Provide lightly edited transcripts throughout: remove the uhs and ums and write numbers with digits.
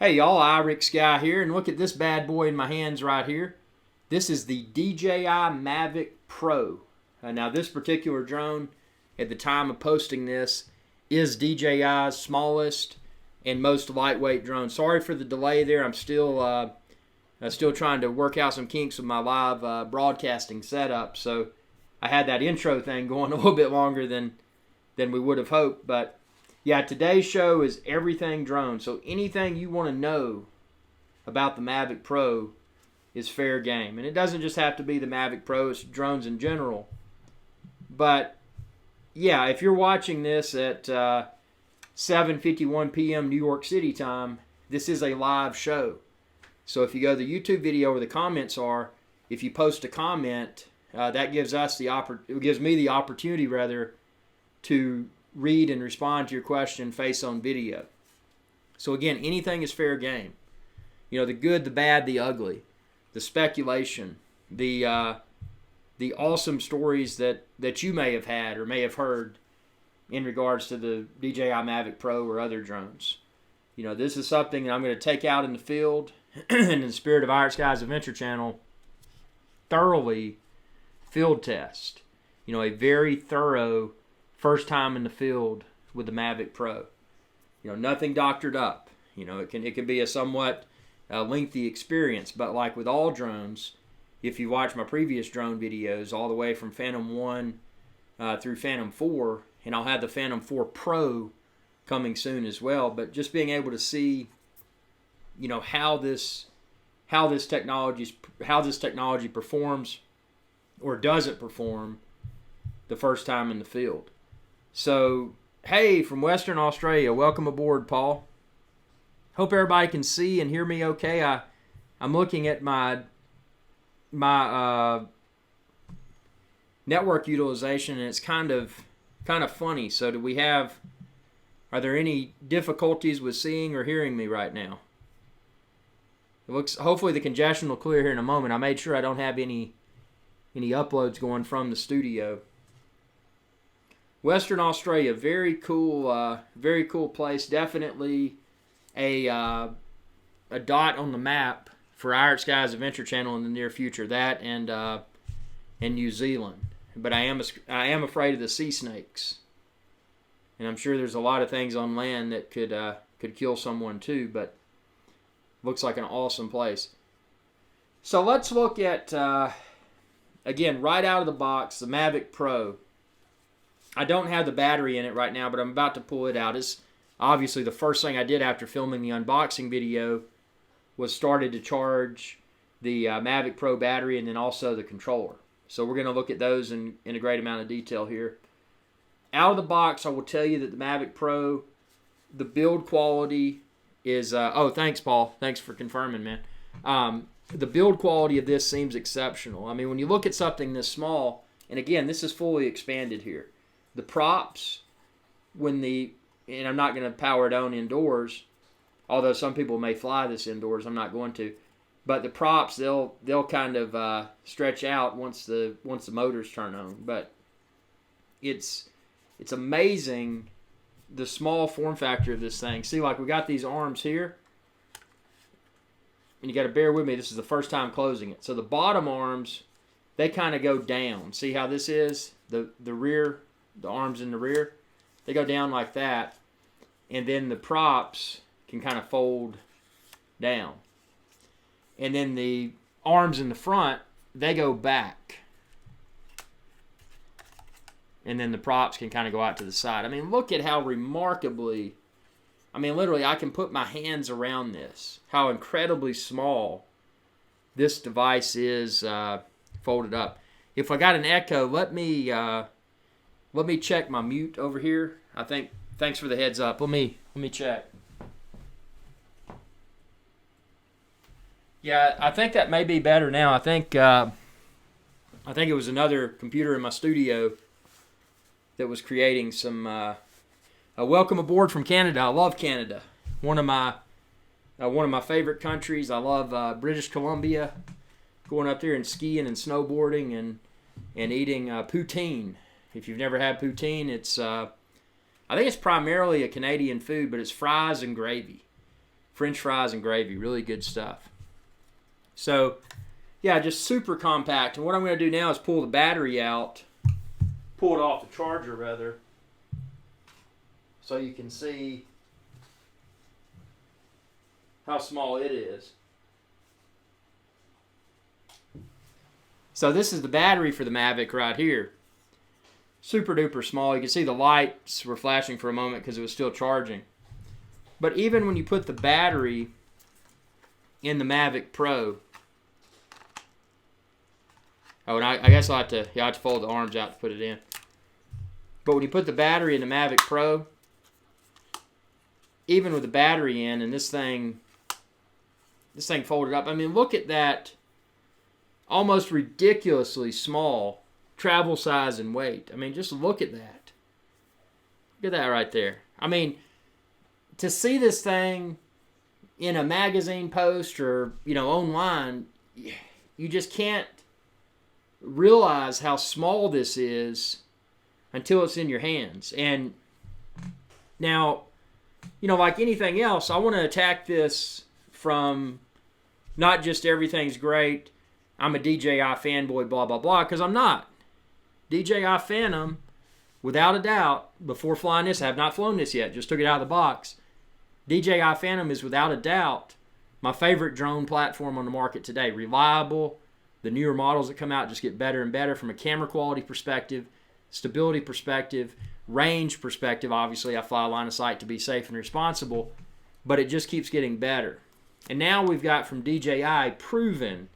Hey y'all, IrixGuy here, and look at this bad boy in my hands right here. This is the DJI Mavic Pro. Now this particular drone, at the time of posting this, is DJI's smallest and most lightweight drone. Sorry for the delay there. I'm still trying to work out some kinks with my live broadcasting setup. So I had that intro thing going a little bit longer than we would have hoped, but yeah, today's show is everything drone. So anything you want to know about the Mavic Pro is fair game. And it doesn't just have to be the Mavic Pro, it's drones in general. But yeah, if you're watching this at 7:51 p.m. New York City time, this is a live show. So if you go to the YouTube video where the comments are, if you post a comment, that gives me the opportunity to read and respond to your question face on video. So again, anything is fair game. You know, the good, the bad, the ugly, the speculation, the awesome stories that you may have had or may have heard in regards to the DJI Mavic Pro or other drones. You know, this is something that I'm going to take out in the field and in the spirit of IrixGuy's Adventure Channel, thoroughly field test. You know, a very thorough first time in the field with the Mavic Pro. You know, nothing doctored up. You know, it can be a somewhat lengthy experience, but like with all drones, if you watch my previous drone videos all the way from Phantom 1 through Phantom 4, and I'll have the Phantom 4 Pro coming soon as well, but just being able to see, you know, how this technology performs or doesn't perform the first time in the field. So, hey, from Western Australia, welcome aboard, Paul. Hope everybody can see and hear me okay. I'm looking at my network utilization, and it's kind of funny. So, are there any difficulties with seeing or hearing me right now? Hopefully the congestion will clear here in a moment. I made sure I don't have any uploads going from the studio. Western Australia, very cool place. Definitely a dot on the map for IrixGuy's Adventure Channel in the near future. That and New Zealand. But I am afraid of the sea snakes, and I'm sure there's a lot of things on land that could kill someone too. But looks like an awesome place. So let's look at again, right out of the box, the Mavic Pro. I don't have the battery in it right now, but I'm about to pull it out. It's obviously the first thing I did after filming the unboxing video was started to charge the Mavic Pro battery and then also the controller. So we're going to look at those in a great amount of detail here. Out of the box, I will tell you that the Mavic Pro, the build quality is... oh, thanks, Paul. Thanks for confirming, man. The build quality of this seems exceptional. I mean, when you look at something this small, and again, this is fully expanded here. The props, and I'm not going to power it on indoors, although some people may fly this indoors, I'm not going to. But the props, they'll kind of stretch out once the motors turn on. But it's amazing the small form factor of this thing. See, like we got these arms here, and you got to bear with me. This is the first time closing it. So the bottom arms, they kind of go down. See how this is? The rear. The arms in the rear, they go down like that, and then the props can kind of fold down. And then the arms in the front, they go back. And then the props can kind of go out to the side. I mean, look at how remarkably, literally I can put my hands around this. How incredibly small this device is folded up. If I got an echo, let me check my mute over here. Thanks for the heads up. Let me check. Yeah, I think that may be better now. I think it was another computer in my studio that was creating some. Welcome aboard from Canada. I love Canada. One of my favorite countries. I love British Columbia. Going up there and skiing and snowboarding and eating poutine. If you've never had poutine, it's I think it's primarily a Canadian food, but it's fries and gravy. French fries and gravy. Really good stuff. So, yeah, just super compact. And what I'm going to do now is pull the battery out. Pull it off the charger, rather. So you can see how small it is. So this is the battery for the Mavic right here. Super duper small. You can see the lights were flashing for a moment because it was still charging. But even when you put the battery in the Mavic Pro, oh, and I guess I'll have to fold the arms out to put it in. But when you put the battery in the Mavic Pro, even with the battery in and this thing folded up, I mean, look at that almost ridiculously small travel size and weight. I mean, just look at that. Look at that right there. I mean, to see this thing in a magazine post or, online, you just can't realize how small this is until it's in your hands. And now, like anything else, I want to attack this from not just everything's great, I'm a DJI fanboy, blah, blah, blah, because I'm not. DJI Phantom, without a doubt, before flying this, I have not flown this yet, just took it out of the box. DJI Phantom is without a doubt my favorite drone platform on the market today. Reliable. The newer models that come out just get better and better from a camera quality perspective, stability perspective, range perspective. Obviously, I fly line of sight to be safe and responsible, but it just keeps getting better. And now we've got from DJI proven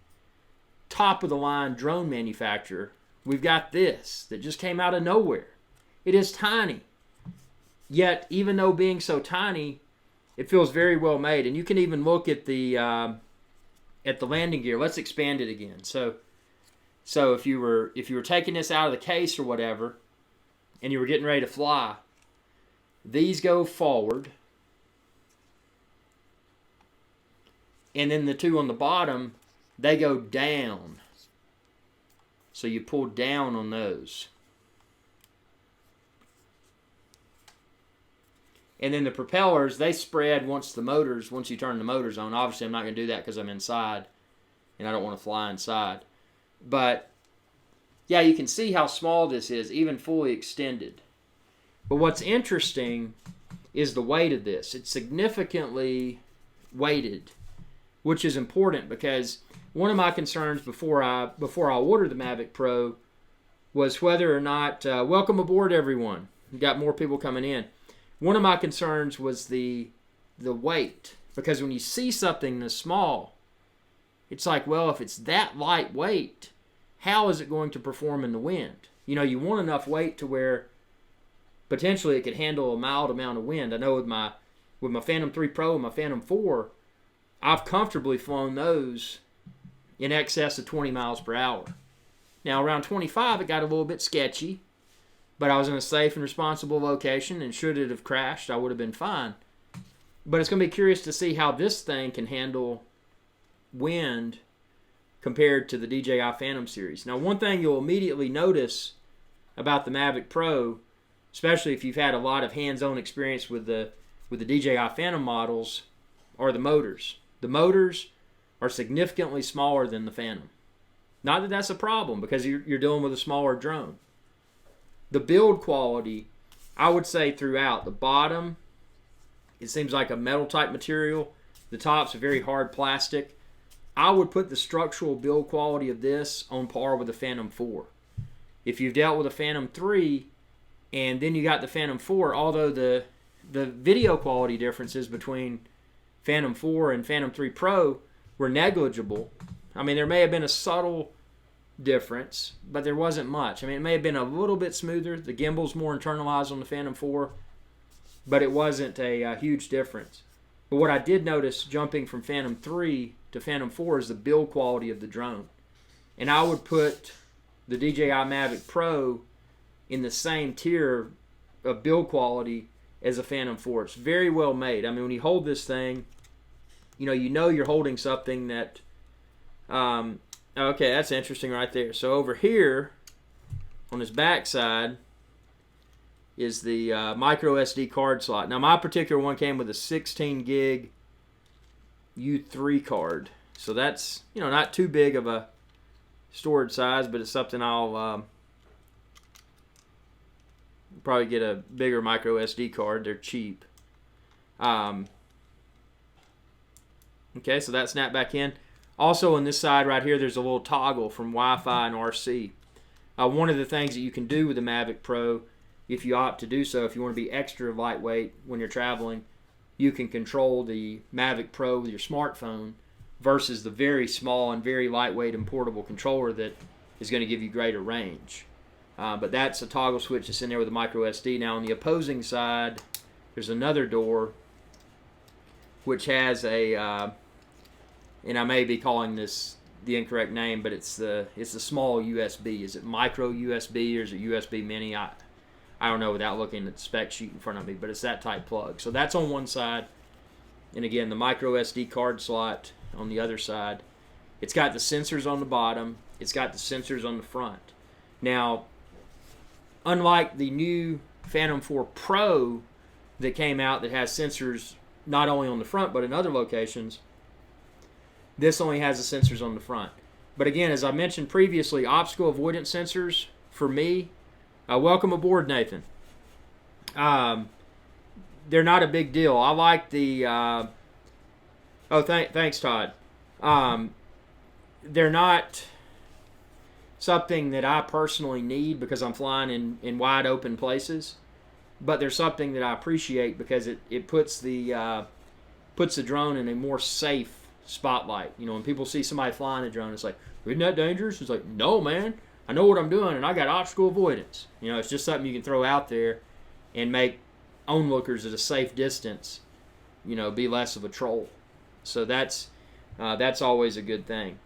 top-of-the-line drone manufacturer. We've got this that just came out of nowhere. It is tiny. Yet, even though being so tiny, it feels very well made. And you can even look at the landing gear. Let's expand it again. So if you were taking this out of the case or whatever, and you were getting ready to fly, these go forward, and then the two on the bottom, they go down. So you pull down on those. And then the propellers, they spread once you turn the motors on. Obviously, I'm not going to do that because I'm inside, and I don't want to fly inside. But, yeah, you can see how small this is, even fully extended. But what's interesting is the weight of this. It's significantly weighted, which is important because one of my concerns before I ordered the Mavic Pro was whether or not, welcome aboard everyone. We've got more people coming in. One of my concerns was the weight, because when you see something this small, it's like, well, if it's that lightweight, how is it going to perform in the wind? You want enough weight to where potentially it could handle a mild amount of wind. I know with my Phantom 3 Pro and my Phantom 4, I've comfortably flown those in excess of 20 miles per hour. Now, around 25, it got a little bit sketchy, but I was in a safe and responsible location, and should it have crashed, I would have been fine. But it's going to be curious to see how this thing can handle wind compared to the DJI Phantom series. Now, one thing you'll immediately notice about the Mavic Pro, especially if you've had a lot of hands-on experience with the DJI Phantom models, are the motors. The motors are significantly smaller than the Phantom. Not that that's a problem, because you're dealing with a smaller drone. The build quality, I would say throughout. The bottom, it seems like a metal type material. The top's a very hard plastic. I would put the structural build quality of this on par with the Phantom 4. If you've dealt with a Phantom 3 and then you got the Phantom 4, although the video quality differences between Phantom 4 and Phantom 3 Pro were negligible. I mean, there may have been a subtle difference, but there wasn't much. I mean, it may have been a little bit smoother. The gimbal's more internalized on the Phantom 4, but it wasn't a huge difference. But what I did notice jumping from Phantom 3 to Phantom 4 is the build quality of the drone. And I would put the DJI Mavic Pro in the same tier of build quality as a Phantom 4. It's very well made. I mean, when you hold this thing, you know you're holding something that... okay, that's interesting right there. So over here, on his back side, is the micro SD card slot. Now, my particular one came with a 16 gig U3 card. So that's, you know, not too big of a storage size, but it's something I'll probably get a bigger micro SD card. They're cheap. Okay, so that snapped back in. Also on this side right here, there's a little toggle from Wi-Fi and RC. One of the things that you can do with the Mavic Pro, if you opt to do so, if you want to be extra lightweight when you're traveling, you can control the Mavic Pro with your smartphone versus the very small and very lightweight and portable controller that is going to give you greater range. But that's a toggle switch that's in there with a micro SD. Now on the opposing side, there's another door which has a, and I may be calling this the incorrect name, but it's the small USB. Is it micro USB or is it USB mini? I don't know without looking at the spec sheet in front of me, but it's that type plug. So that's on one side, and again the micro SD card slot on the other side. It's got the sensors on the bottom. It's got the sensors on the front. Now, unlike the new Phantom 4 Pro that came out that has sensors not only on the front but in other locations, this only has the sensors on the front. But again, as I mentioned previously, obstacle avoidance sensors for me, welcome aboard, Nathan. They're not a big deal. I like the thanks, Todd. They're not something that I personally need because I'm flying in wide open places, but they're something that I appreciate because it puts the drone in a more safe spotlight. You know, when people see somebody flying a drone, it's like, isn't that dangerous? It's like, no, man, I know what I'm doing and I got obstacle avoidance. You know, it's just something you can throw out there and make onlookers at a safe distance, you know, be less of a troll. So that's always a good thing.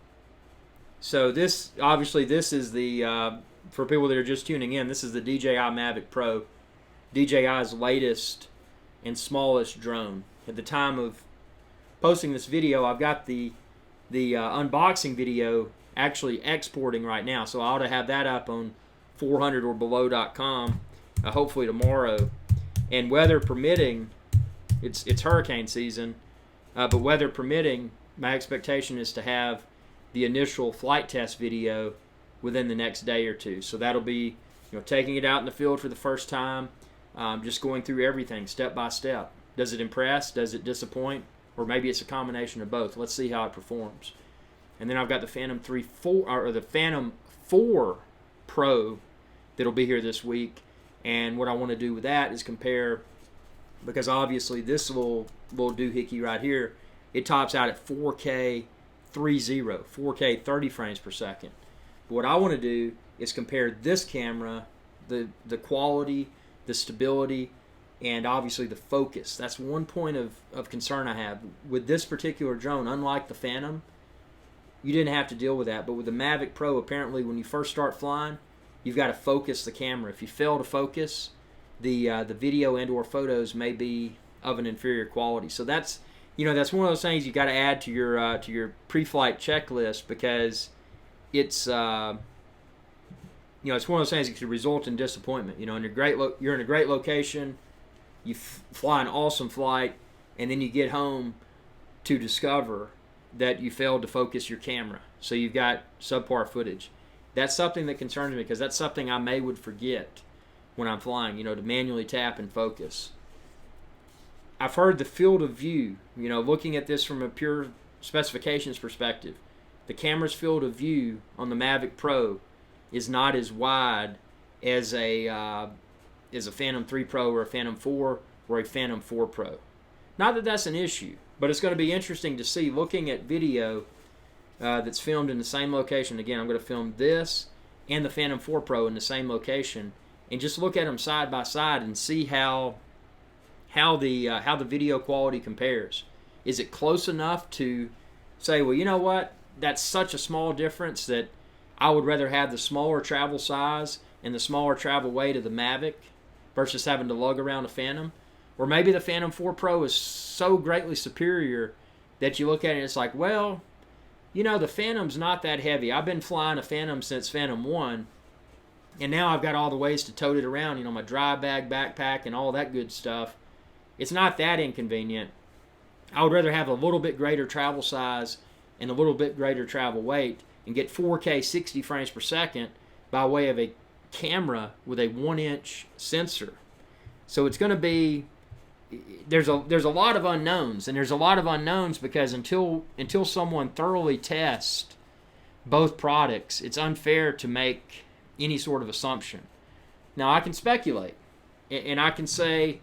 So this, obviously, this is the, for people that are just tuning in, this is the DJI Mavic Pro, DJI's latest and smallest drone. At the time of posting this video, I've got the unboxing video actually exporting right now, so I ought to have that up on 400orbelow.com hopefully tomorrow. And weather permitting, it's hurricane season, but weather permitting, my expectation is to have the initial flight test video within the next day or two. So that'll be, you know, taking it out in the field for the first time, just going through everything step by step. Does it impress? Does it disappoint? Or maybe it's a combination of both. Let's see how it performs. And then I've got the Phantom 4 Pro that'll be here this week. And what I want to do with that is compare, because obviously this little doohickey right here, it tops out at 4K 4K 30 frames per second. But what I want to do is compare this camera, the quality, the stability, and obviously the focus. That's one point of concern I have. With this particular drone, unlike the Phantom, you didn't have to deal with that. But with the Mavic Pro, apparently when you first start flying, you've got to focus the camera. If you fail to focus, the video and or photos may be of an inferior quality. So that's, you know, that's one of those things you got to add to your pre-flight checklist, because it's you know, it's one of those things that could result in disappointment. You know, you're in a great location, you fly an awesome flight, and then you get home to discover that you failed to focus your camera. So you've got subpar footage. That's something that concerns me, because that's something I would forget when I'm flying, you know, to manually tap and focus. I've heard the field of view, you know, looking at this from a pure specifications perspective, the camera's field of view on the Mavic Pro is not as wide as a Phantom 3 Pro or a Phantom 4 or a Phantom 4 Pro. Not that that's an issue, but it's going to be interesting to see, looking at video that's filmed in the same location. Again, I'm going to film this and the Phantom 4 Pro in the same location, and just look at them side by side and see how the video quality compares. Is it close enough to say, well, you know what, that's such a small difference that I would rather have the smaller travel size and the smaller travel weight of the Mavic versus having to lug around a Phantom? Or maybe the Phantom 4 Pro is so greatly superior that you look at it and it's like, well, you know, the Phantom's not that heavy. I've been flying a Phantom since Phantom 1, and now I've got all the ways to tote it around, you know, my dry bag, backpack, and all that good stuff. It's not that inconvenient. I would rather have a little bit greater travel size and a little bit greater travel weight and get 4K 60 frames per second by way of a camera with a 1-inch sensor. So it's going to be, there's a lot of unknowns, and there's a lot of unknowns because until someone thoroughly tests both products, it's unfair to make any sort of assumption. Now, I can speculate, and I can say,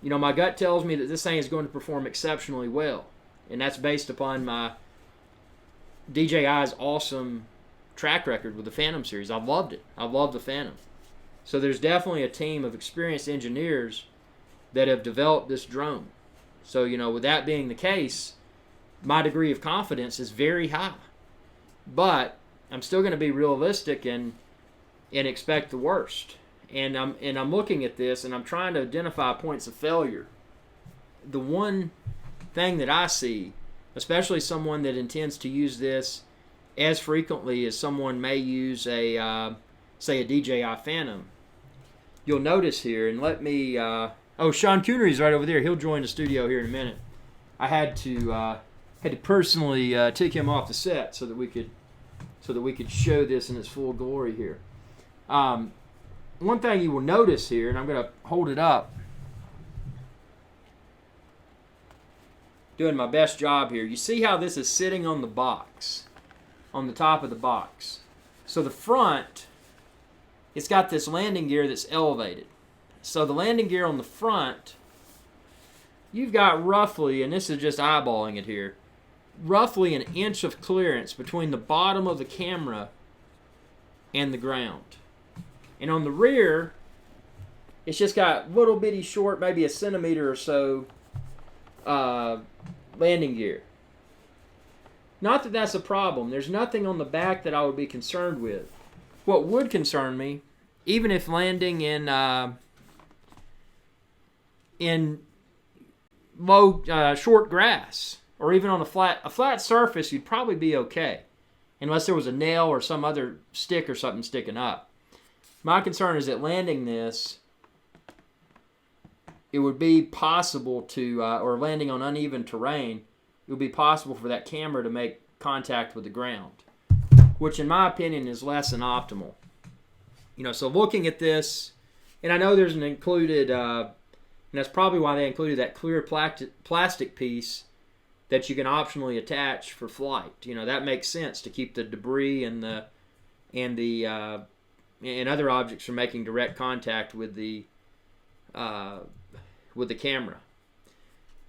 you know, my gut tells me that this thing is going to perform exceptionally well, and that's based upon my DJI's awesome track record with the Phantom series. I've loved it. I've loved the Phantom. So there's definitely a team of experienced engineers that have developed this drone. So, you know, with that being the case, my degree of confidence is very high. But I'm still going to be realistic and expect the worst. And I'm looking at this and I'm trying to identify points of failure. The one thing that I see, especially someone that intends to use this as frequently as someone may use a say a DJI Phantom, you'll notice here, and let me oh, Sean Coonery's right over there. He'll join the studio here in a minute. I had to personally take him off the set so that we could show this in its full glory here. One thing you will notice here, and I'm going to hold it up, doing my best job here. You see how this is sitting on the box, on the top of the box. So the front, it's got this landing gear that's elevated. So the landing gear on the front, you've got roughly, and this is just eyeballing it here, roughly an inch of clearance between the bottom of the camera and the ground. And on the rear, it's just got little bitty short, maybe a centimeter or so landing gear. Not that that's a problem. There's nothing on the back that I would be concerned with. What would concern me, even if landing in low, short grass, or even on a flat surface, you'd probably be okay, unless there was a nail or some other stick or something sticking up. My concern is that landing this, it would be possible to, or landing on uneven terrain, it would be possible for that camera to make contact with the ground, which in my opinion is less than optimal. You know, so looking at this, and I know there's an included, and that's probably why they included that clear plastic piece that you can optionally attach for flight. You know, that makes sense to keep the debris and other objects from making direct contact with the camera.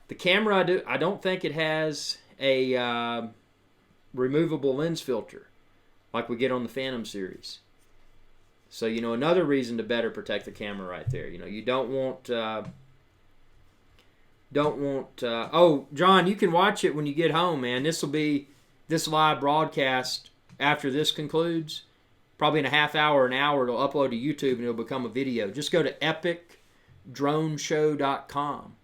The camera, I don't think it has a removable lens filter like we get on the Phantom series. So, you know, another reason to better protect the camera right there. You know, you don't want oh, John, you can watch it when you get home, man. This will be this live broadcast after this concludes. Probably in a half hour, an hour, it'll upload to YouTube and it'll become a video. Just go to epicdroneshow.com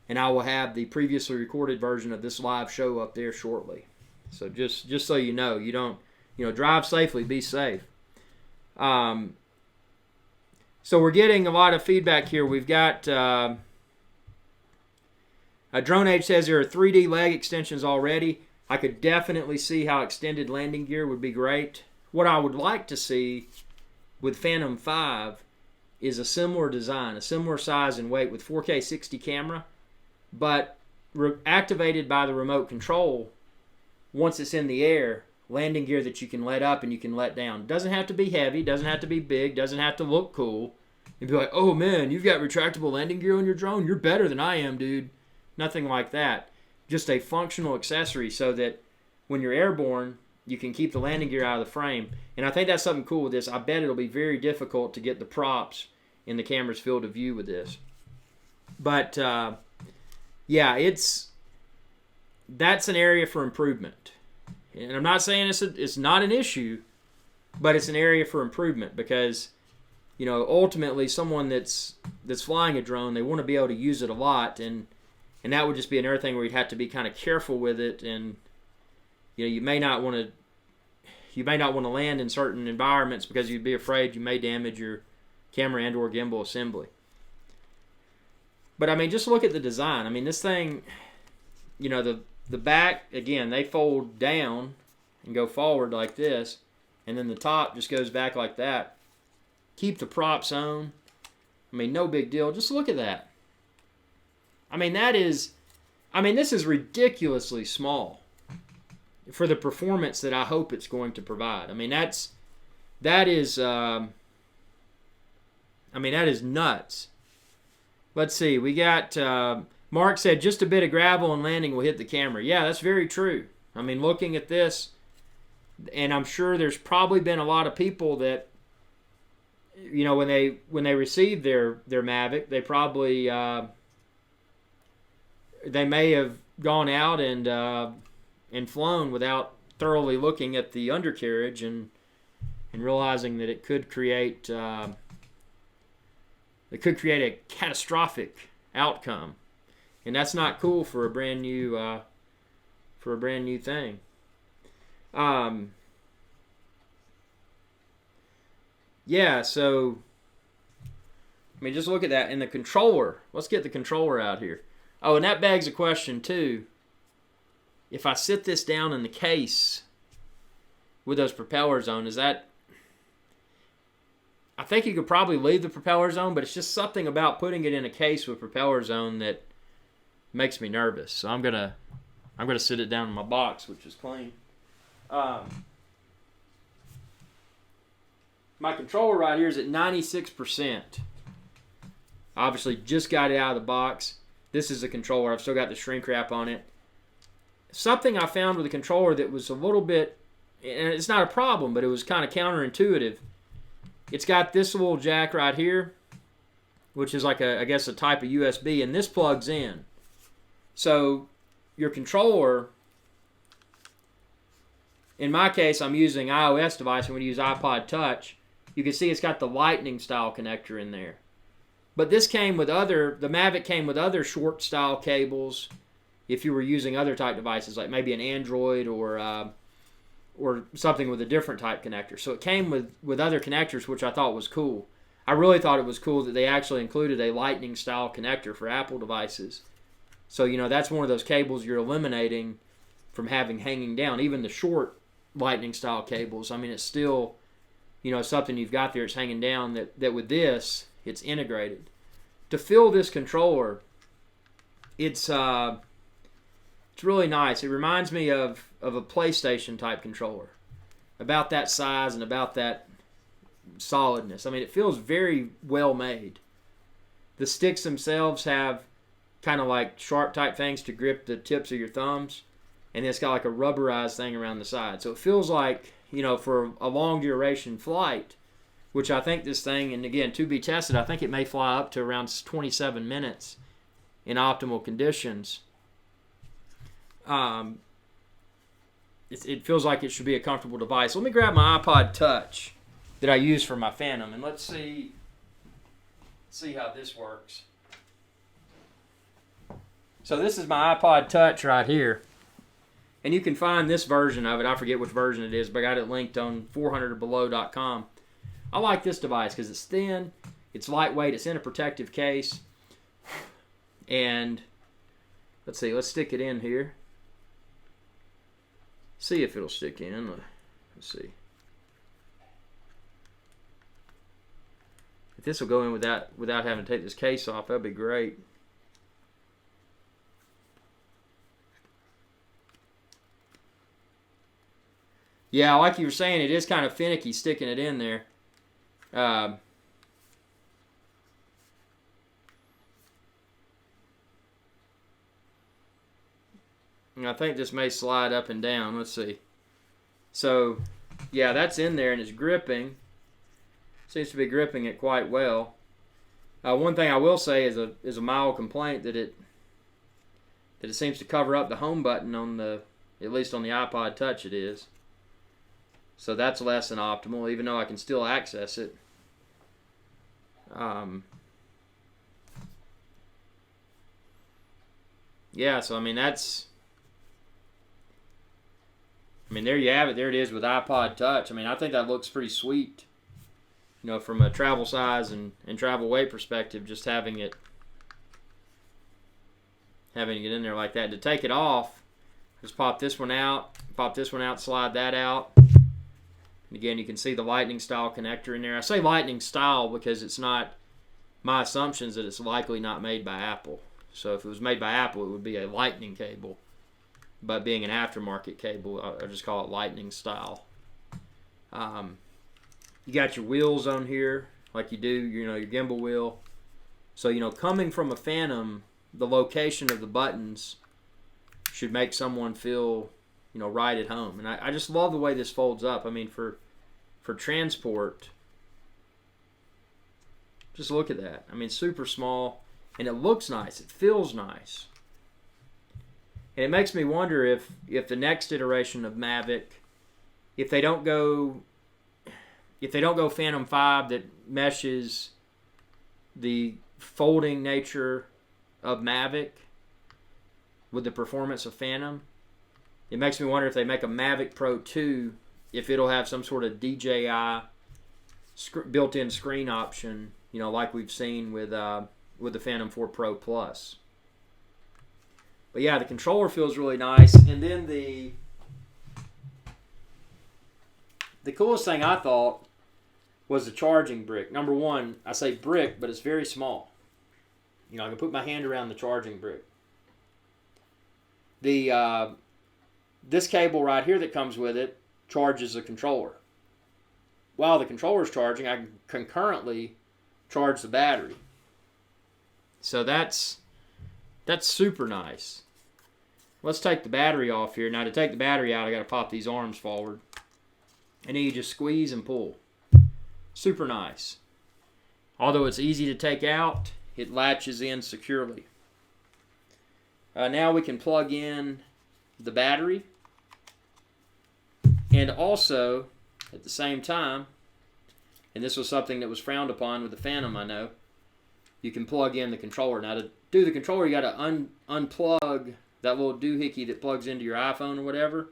and I will have the previously recorded version of this live show up there shortly. So just so you know, you don't, you know, drive safely, be safe. So we're getting a lot of feedback here. We've got Drone Age says there are 3D leg extensions already. I could definitely see how extended landing gear would be great. What I would like to see with Phantom 5 is a similar design, a similar size and weight with 4K 60 camera, but activated by the remote control. Once it's in the air, landing gear that you can let up and you can let down. Doesn't have to be heavy, doesn't have to be big, doesn't have to look cool. You'd be like, oh man, you've got retractable landing gear on your drone? You're better than I am, dude. Nothing like that. Just a functional accessory so that when you're airborne, you can keep the landing gear out of the frame. And I think that's something cool with this. I bet it'll be very difficult to get the props in the camera's field of view with this. But, yeah, that's an area for improvement. And I'm not saying it's not an issue, but it's an area for improvement because, you know, ultimately someone that's flying a drone, they want to be able to use it a lot, and that would just be another thing where you'd have to be kind of careful with it, and you know, you may not want to land in certain environments because you'd be afraid you may damage your camera and or gimbal assembly. But I mean, just look at the design. I mean, this thing, you know, the back, again, they fold down and go forward like this, and then the top just goes back like that. Keep the props on. I mean, no big deal. Just look at that. I mean, this is ridiculously small for the performance that I hope it's going to provide. I mean, that is nuts. Let's see. We got, Mark said, just a bit of gravel and landing will hit the camera. Yeah, that's very true. I mean, looking at this, and I'm sure there's probably been a lot of people that, you know, when they received their Mavic, they probably they may have gone out and flown without thoroughly looking at the undercarriage and realizing that it could create a catastrophic outcome, and that's not cool for a brand new thing. Yeah, so I mean, just look at that. And the controller. Let's get the controller out here. Oh, and that begs a question too. If I sit this down in the case with those propellers on, is that... I think you could probably leave the propellers on, but it's just something about putting it in a case with propellers on that makes me nervous. So I'm gonna sit it down in my box, which is clean. My controller right here is at 96%. Obviously, just got it out of the box. This is the controller. I've still got the shrink wrap on it. Something I found with the controller that was a little bit, and it's not a problem, but it was kind of counterintuitive. It's got this little jack right here, which is like I guess a type of USB, and this plugs in. So your controller, in my case, I'm using iOS device, and when you use iPod Touch, you can see it's got the lightning style connector in there. But this came with the Mavic came with other short style cables if you were using other type devices, like maybe an Android or something with a different type connector. So it came with other connectors, which I thought was cool. I really thought it was cool that they actually included a lightning style connector for Apple devices. So, you know, that's one of those cables you're eliminating from having hanging down. Even the short lightning style cables, I mean, it's still, you know, something you've got there, it's hanging down, that with this, it's integrated. To fill this controller, it's really nice. It reminds me of a PlayStation type controller, about that size and about that solidness. I mean, it feels very well made. The sticks themselves have kind of like sharp type things to grip the tips of your thumbs, and it's got like a rubberized thing around the side. So it feels like, you know, for a long duration flight, which I think this thing, and again, to be tested, I think it may fly up to around 27 minutes in optimal conditions. It feels like it should be a comfortable device. Let me grab my iPod Touch that I use for my Phantom, and let's see how this works. So this is my iPod Touch right here. And you can find this version of it. I forget which version it is, but I got it linked on 400orbelow.com. I like this device because it's thin, it's lightweight, it's in a protective case. And let's see, let's stick it in here. See if it'll stick in. Let's see. If this will go in without having to take this case off, that'd be great. Yeah, like you were saying, it is kind of finicky sticking it in there. And I think this may slide up and down. Let's see. So, yeah, that's in there and it's gripping. Seems to be gripping it quite well. One thing I will say is a mild complaint that it seems to cover up the home button on at least on the iPod Touch it is. So that's less than optimal, even though I can still access it. Yeah, so I mean there you have it. There it is with iPod Touch. I mean, I think that looks pretty sweet. You know, from a travel size and travel weight perspective, just having it having to get in there like that. To take it off, just pop this one out, slide that out. And again, you can see the lightning style connector in there. I say lightning style because it's not, my assumption is that it's likely not made by Apple. So if it was made by Apple, it would be a lightning cable. But being an aftermarket cable, I just call it lightning style. You got your wheels on here, like you do, your gimbal wheel. So, coming from a Phantom, the location of the buttons should make someone feel, right at home. And I just love the way this folds up. I mean, for transport, just look at that. I mean, super small, and it looks nice. It feels nice. And it makes me wonder if the next iteration of Mavic, if they don't go Phantom 5 that meshes the folding nature of Mavic with the performance of Phantom, it makes me wonder if they make a Mavic Pro 2, if it'll have some sort of DJI built-in screen option, like we've seen with the Phantom 4 Pro Plus. But yeah, the controller feels really nice. And then the coolest thing I thought was the charging brick. Number one, I say brick, but it's very small. I can put my hand around the charging brick. This cable right here that comes with it charges the controller. While the controller is charging, I can concurrently charge the battery. So that's super nice. Let's take the battery off here. Now to take the battery out, I got to pop these arms forward. And then you just squeeze and pull. Super nice. Although it's easy to take out, it latches in securely. Now we can plug in the battery. And also, at the same time, and this was something that was frowned upon with the Phantom, I know, you can plug in the controller. Now to do the controller, you got to unplug that little doohickey that plugs into your iPhone or whatever.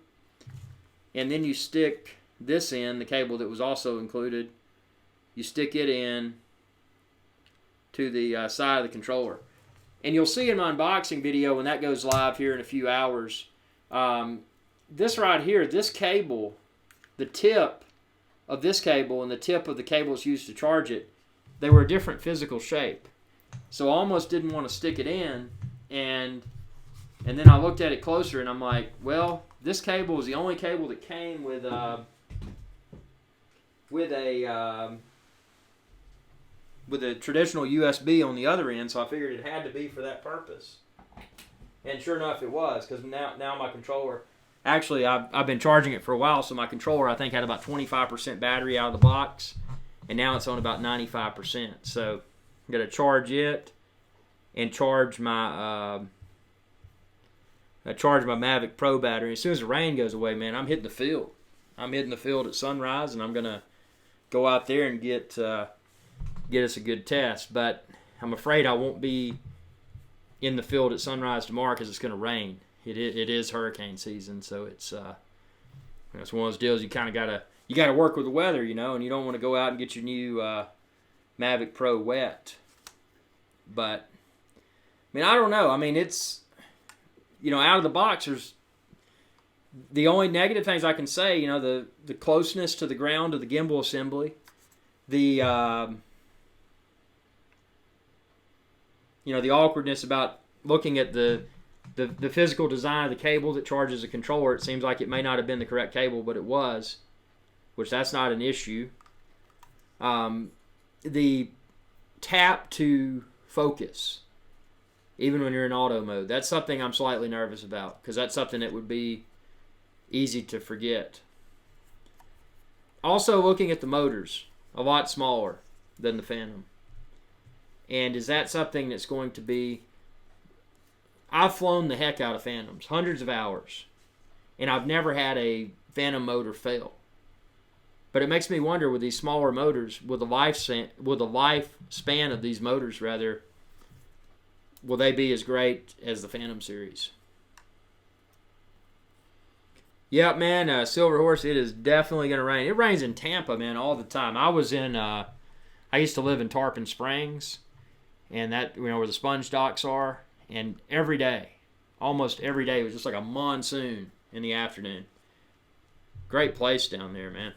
And then you stick this in, the cable that was also included, you stick it in to the side of the controller. And you'll see in my unboxing video when that goes live here in a few hours, this right here, this cable, the tip of this cable and the tip of the cable that's used to charge it, they were a different physical shape. So I almost didn't want to stick it in, and then I looked at it closer and I'm like, well, this cable is the only cable that came with a traditional USB on the other end, so I figured it had to be for that purpose. And sure enough, it was, because now my controller, actually I've been charging it for a while, so my controller I think had about 25% battery out of the box, and now it's on about 95%. So I'm going to charge it and charge my Mavic Pro battery. As soon as the rain goes away, man, I'm hitting the field. I'm hitting the field at sunrise, and I'm going to go out there and get us a good test. But I'm afraid I won't be in the field at sunrise tomorrow because it's going to rain. It is hurricane season, so it's one of those deals you kind of gotta work with the weather, and you don't want to go out and get your new Mavic Pro wet. But I mean, I don't know. I mean, it's out of the box. There's the only negative things I can say. The closeness to the ground of the gimbal assembly, the awkwardness about looking at the physical design of the cable that charges the controller. It seems like it may not have been the correct cable, but it was, which that's not an issue. The tap to focus, even when you're in auto mode, that's something I'm slightly nervous about, because that's something that would be easy to forget. Also, looking at the motors, a lot smaller than the Phantom. And is that something that's going to be... I've flown the heck out of Phantoms, hundreds of hours, and I've never had a Phantom motor fail. But it makes me wonder, with these smaller motors, with the lifespan of these motors, rather, will they be as great as the Phantom series? Yep, man, Silver Horse, it is definitely going to rain. It rains in Tampa, man, all the time. I used to live in Tarpon Springs, and that, where the sponge docks are, and every day almost every day. It was just like a monsoon in the afternoon. Great place down there, man.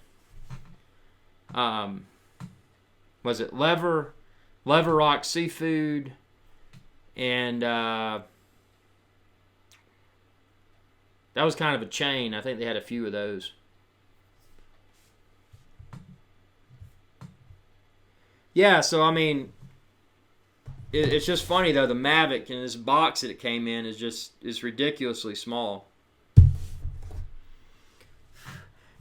Was it Lever Rock Seafood, and that was kind of a chain. I think they had a few of those. Yeah, so I mean, it's just funny though. The Mavic and this box that it came in is ridiculously small.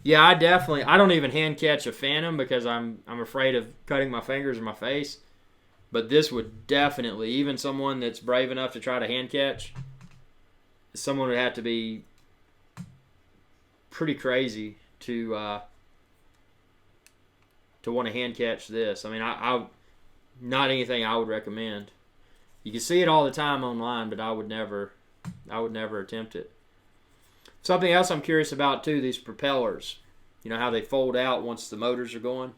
Yeah, I don't even hand catch a Phantom because I'm afraid of cutting my fingers or my face. But this would definitely, even someone that's brave enough to try to hand catch, someone would have to be pretty crazy to want to hand catch this. I mean, I not anything I would recommend. You can see it all the time online, but I would never attempt it. Something else I'm curious about too, these propellers. You know how they fold out once the motors are going?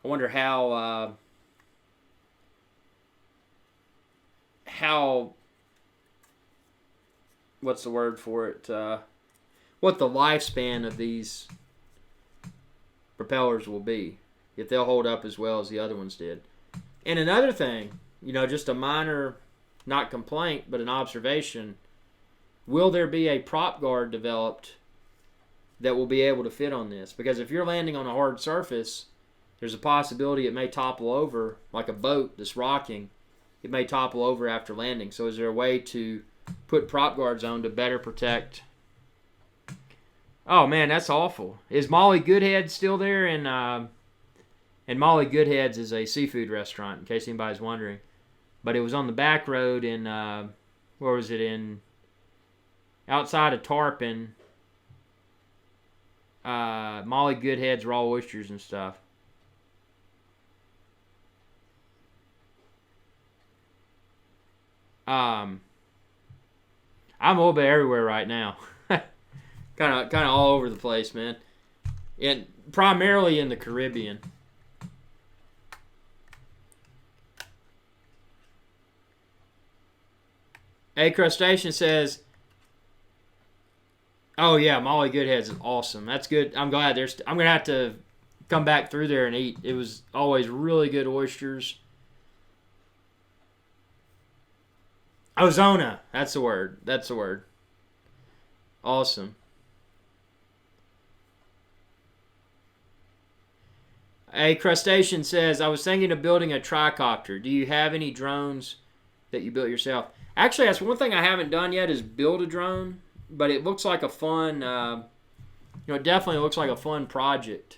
I wonder how what's the word for it? What the lifespan of these propellers will be, if they'll hold up as well as the other ones did. And another thing, you know, just a minor, not complaint, but an observation. Will there be a prop guard developed that will be able to fit on this? Because if you're landing on a hard surface, there's a possibility it may topple over, like a boat that's rocking. It may topple over after landing. So is there a way to put prop guards on to better protect? Oh man, that's awful. Is Molly Goodhead still there? And Molly Goodhead's is a seafood restaurant, in case anybody's wondering. But it was on the back road in, where was it, in outside of Tarpon. Molly Goodhead's raw oysters and stuff. I'm a little bit everywhere right now. kind of all over the place, man. And primarily in the Caribbean. A Crustacean says, oh yeah, Molly Goodhead's is awesome. That's good. I'm glad I'm gonna have to come back through there and eat. It was always really good oysters. Ozona, that's the word. That's the word. Awesome. A Crustacean says, I was thinking of building a tricopter. Do you have any drones that you built yourself? Actually, that's one thing I haven't done yet is build a drone. But it looks like a fun, it definitely looks like a fun project.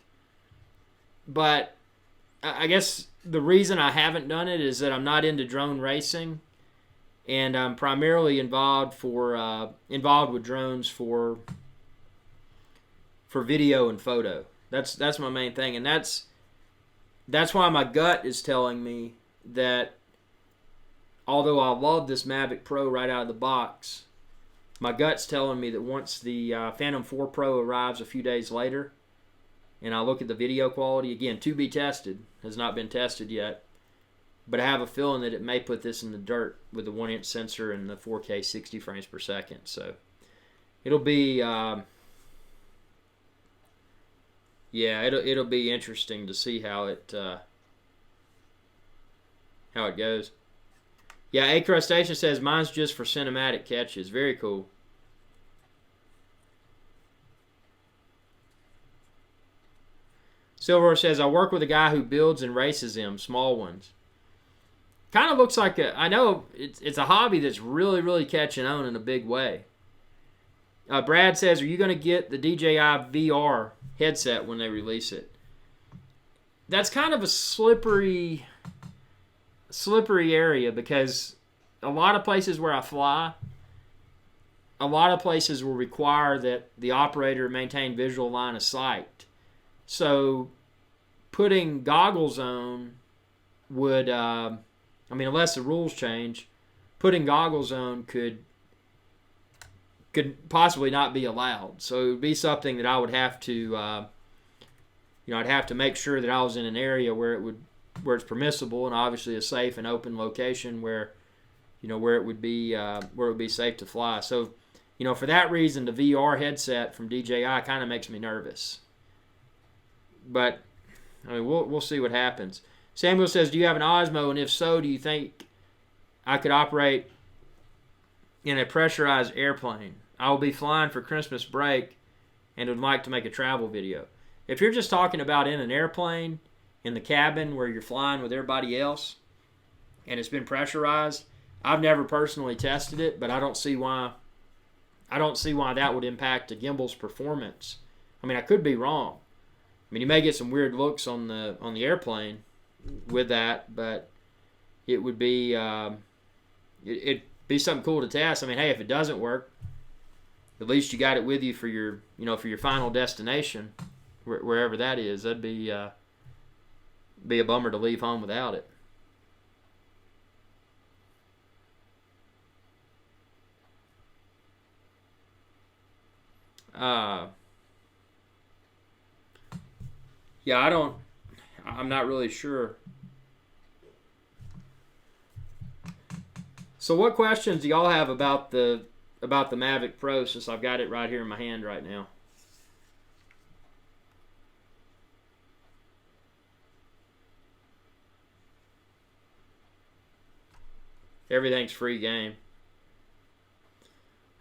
But I guess the reason I haven't done it is that I'm not into drone racing, and I'm primarily involved with drones for video and photo. That's my main thing, and that's why my gut is telling me that although I love this Mavic Pro right out of the box, my gut's telling me that once the Phantom 4 Pro arrives a few days later, and I look at the video quality, again, to be tested, has not been tested yet, but I have a feeling that it may put this in the dirt with the 1-inch sensor and the 4K 60 frames per second. So it'll be, it'll be interesting to see how it goes. Yeah, A Crustacean says, mine's just for cinematic catches. Very cool. Silver says, I work with a guy who builds and races them, small ones. Kind of looks like I know it's a hobby that's really, really catching on in a big way. Brad says, are you going to get the DJI VR headset when they release it? That's kind of a slippery area because a lot of places where I fly, a lot of places will require that the operator maintain visual line of sight. So putting goggles on would, unless the rules change, putting goggles on could possibly not be allowed. So it would be something that I would have to, I'd have to make sure that I was in an area where it's permissible and obviously a safe and open location where where it would be safe to fly. So, for that reason, the VR headset from DJI kind of makes me nervous. But I mean, we'll see what happens. Samuel says, do you have an Osmo, and if so, do you think I could operate in a pressurized airplane? I will be flying for Christmas break and would like to make a travel video. If you're just talking about in an airplane, in the cabin where you're flying with everybody else, and it's been pressurized, I've never personally tested it, but I don't see why that would impact a gimbal's performance. I mean, I could be wrong. I mean, you may get some weird looks on the airplane with that, but it would be it'd be something cool to test. I mean, hey, if it doesn't work, at least you got it with you for your final destination, wherever that is. That'd be a bummer to leave home without it. Yeah, I'm not really sure. So what questions do y'all have about the Mavic Pro, since I've got it right here in my hand right now? Everything's free game.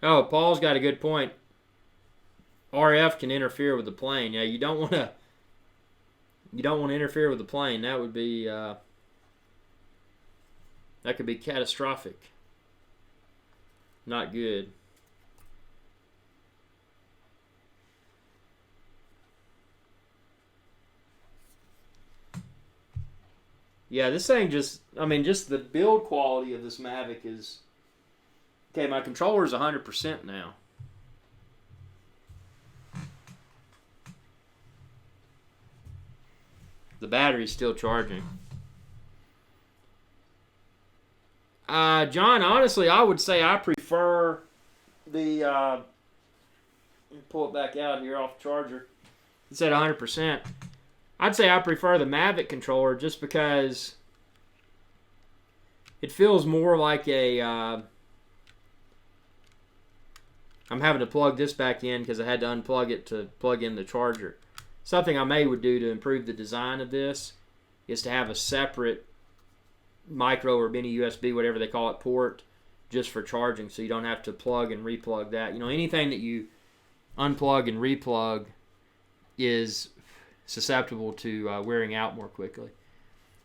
Oh, Paul's got a good point. RF can interfere with the plane. Yeah, you don't want to interfere with the plane. That would be that could be catastrophic. Not good. Yeah, this thing just the build quality of this Mavic is... Okay, my controller is 100% now. The battery's still charging. John, honestly, I would say I prefer the... let me pull it back out here off the charger. It's at 100%. I'd say I prefer the Mavic controller just because it feels more like a... I'm having to plug this back in because I had to unplug it to plug in the charger. Something I would do to improve the design of this is to have a separate micro or mini USB, whatever they call it, port just for charging, so you don't have to plug and replug that. Anything that you unplug and replug is susceptible to wearing out more quickly.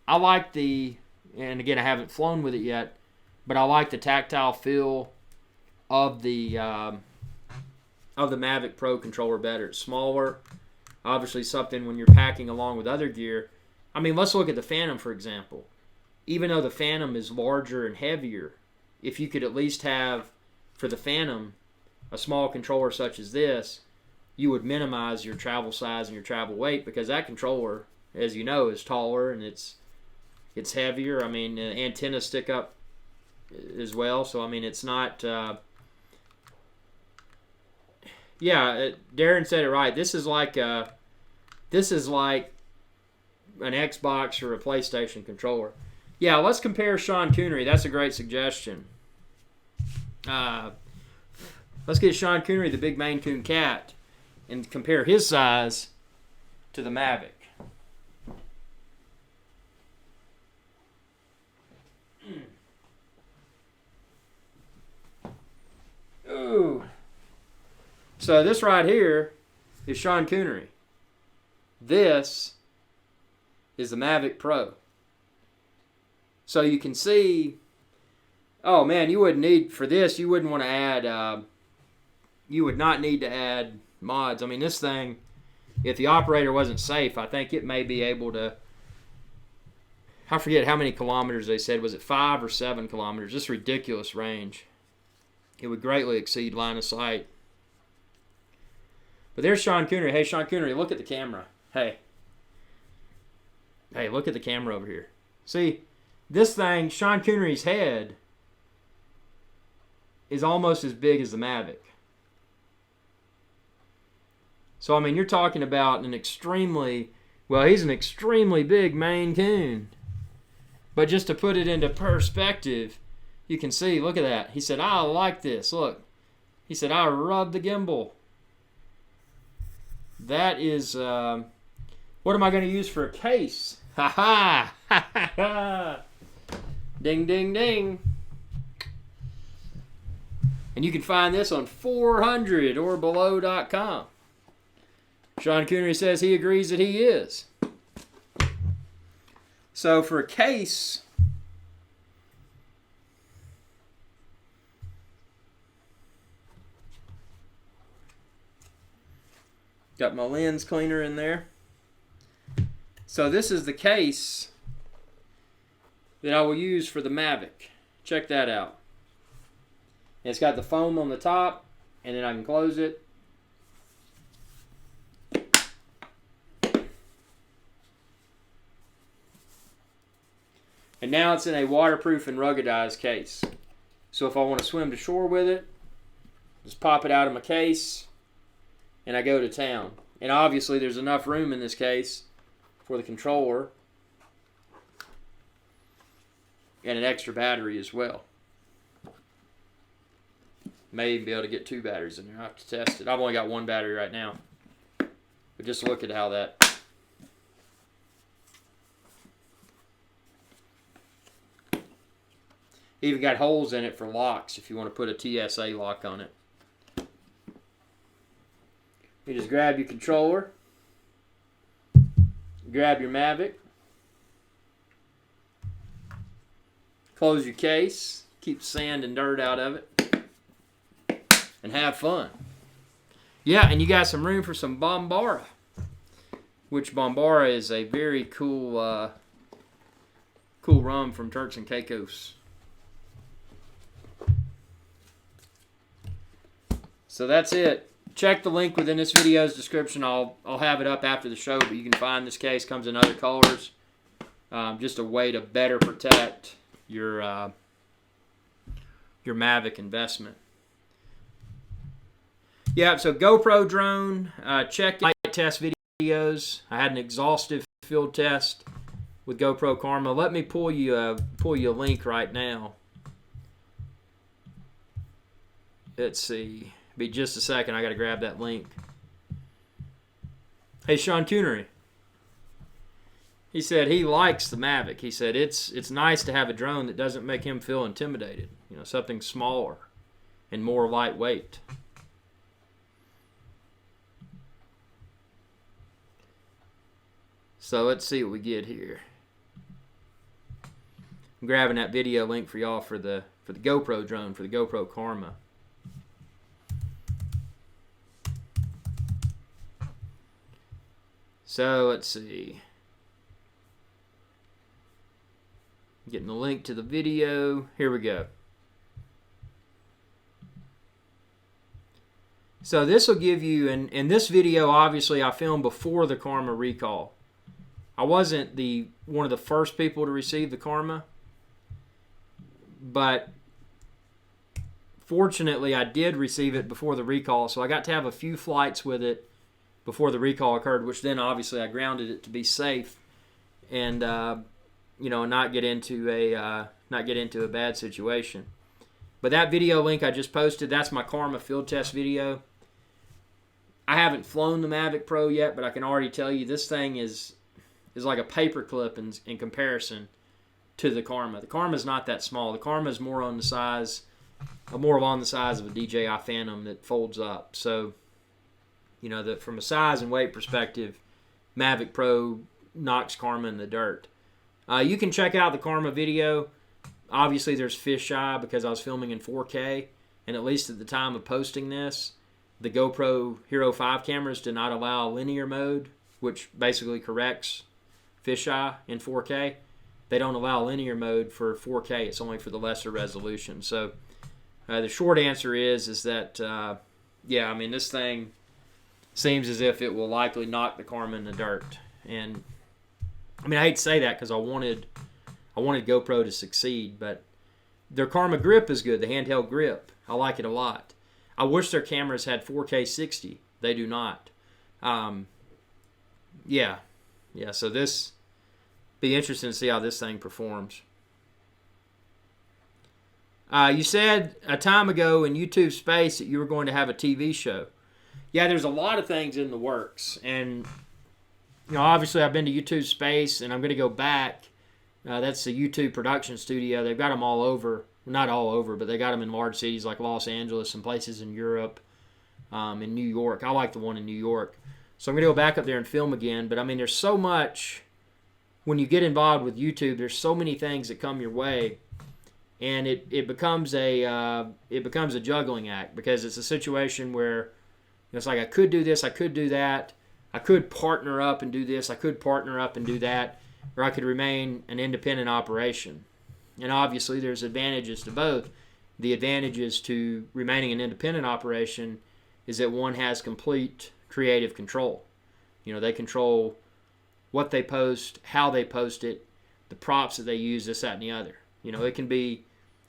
I like and again, I haven't flown with it yet, but I like the tactile feel of the Mavic Pro controller better. It's smaller. Obviously something when you're packing along with other gear. I mean, let's look at the Phantom, for example. Even though the Phantom is larger and heavier, if you could at least have, for the Phantom, a small controller such as this, you would minimize your travel size and your travel weight, because that controller, as you know, is taller and it's heavier. I mean, antennas stick up as well, so I mean, it's not... Darren said it right. This is like an Xbox or a PlayStation controller. Yeah, let's compare Sean Coonery. That's a great suggestion. Let's get Sean Coonery, the big Maine Coon cat, and compare his size to the Mavic. Ooh. So this right here is Sean Coonery. This is the Mavic Pro. So you can see, oh man, you wouldn't need, for this, you wouldn't want to add, you would not need to add mods. I mean, this thing, if the operator wasn't safe, I think it may be able to, I forget how many kilometers they said, was it 5 or 7 kilometers? Just ridiculous range. It would greatly exceed line of sight. But there's Sean Coonery. Hey, Sean Coonery, look at the camera. Hey, look at the camera over here. See, this thing, Sean Coonery's head is almost as big as the Mavic. So, I mean, you're talking about an extremely, well, he's an extremely big Maine Coon. But just to put it into perspective, You can see, look at that. He said, I like this. Look. He said, I rub the gimbal. That is, what am I going to use for a case? Ha ha! Ha ha ha! Ding, ding, ding. And you can find this on 400orbelow.com. Sean Coonery says he agrees that he is. So for a case, got my lens cleaner in there. So this is the case that I will use for the Mavic. Check that out. It's got the foam on the top, and then I can close it. And now it's in a waterproof and ruggedized case. So if I want to swim to shore with it, just pop it out of my case, and I go to town. And obviously there's enough room in this case for the controller and an extra battery as well. May even be able to get 2 batteries in there. I have to test it. I've only got 1 battery right now. But just look at how that... Even got holes in it for locks if you want to put a TSA lock on it. You just grab your controller, grab your Mavic, close your case, keep sand and dirt out of it, and have fun. Yeah, and you got some room for some Bombara, which Bombara is a very cool, cool rum from Turks and Caicos. So that's it. Check the link within this video's description. I'll have it up after the show, but you can find this case. Comes in other colors. Just a way to better protect your Mavic investment. Yeah, so GoPro drone. Check the flight test videos. I had an exhaustive field test with GoPro Karma. Let me pull you a link right now. Let's see. Be just a second. I got to grab that link. Hey, Sean Coonery. He said he likes the Mavic. He said it's nice to have a drone that doesn't make him feel intimidated. You know, something smaller and more lightweight. So let's see what we get here. I'm grabbing that video link for y'all for the GoPro drone, for the GoPro Karma. So let's see. Getting the link to the video. Here we go. So this will give you, and this video obviously I filmed before the Karma recall. I wasn't one of the first people to receive the Karma, but fortunately I did receive it before the recall, so I got to have a few flights with it before the recall occurred, which then obviously I grounded it to be safe and you know, not get into a bad situation. But that video link I just posted, that's my Karma field test video. I haven't flown the Mavic Pro yet, but I can already tell you this thing is like a paperclip in comparison to the Karma. The Karma is not that small. The Karma is more along the size of a DJI Phantom that folds up. So, you know, from a size and weight perspective, Mavic Pro knocks Karma in the dirt. You can check out the Karma video. Obviously, there's fisheye because I was filming in 4K, and at least at the time of posting this, the GoPro Hero 5 cameras did not allow linear mode, which basically corrects fisheye in 4K. They don't allow linear mode for 4K. It's only for the lesser resolution. So the short answer is that, yeah, I mean, this thing seems as if it will likely knock the Karma in the dirt. And I mean, I hate to say that because I wanted GoPro to succeed, but their Karma grip is good, the handheld grip. I like it a lot. I wish their cameras had 4K 60. They do not. Yeah, so this be interesting to see how this thing performs. You said a time ago in YouTube Space that you were going to have a TV show. Yeah, there's a lot of things in the works. And, obviously I've been to YouTube Space, and I'm going to go back. That's the YouTube production studio. They've got them all over. Not all over, but they got them in large cities like Los Angeles and places in Europe, in New York. I like the one in New York. So I'm going to go back up there and film again. But, there's so much. When you get involved with YouTube, there's so many things that come your way. And it becomes a juggling act, because it's a situation where it's like I could do this, I could do that, I could partner up and do this, I could partner up and do that, or I could remain an independent operation. And obviously there's advantages to both. The advantages to remaining an independent operation is that one has complete creative control. They control what they post, how they post it, the props that they use, this, that, and the other. It can be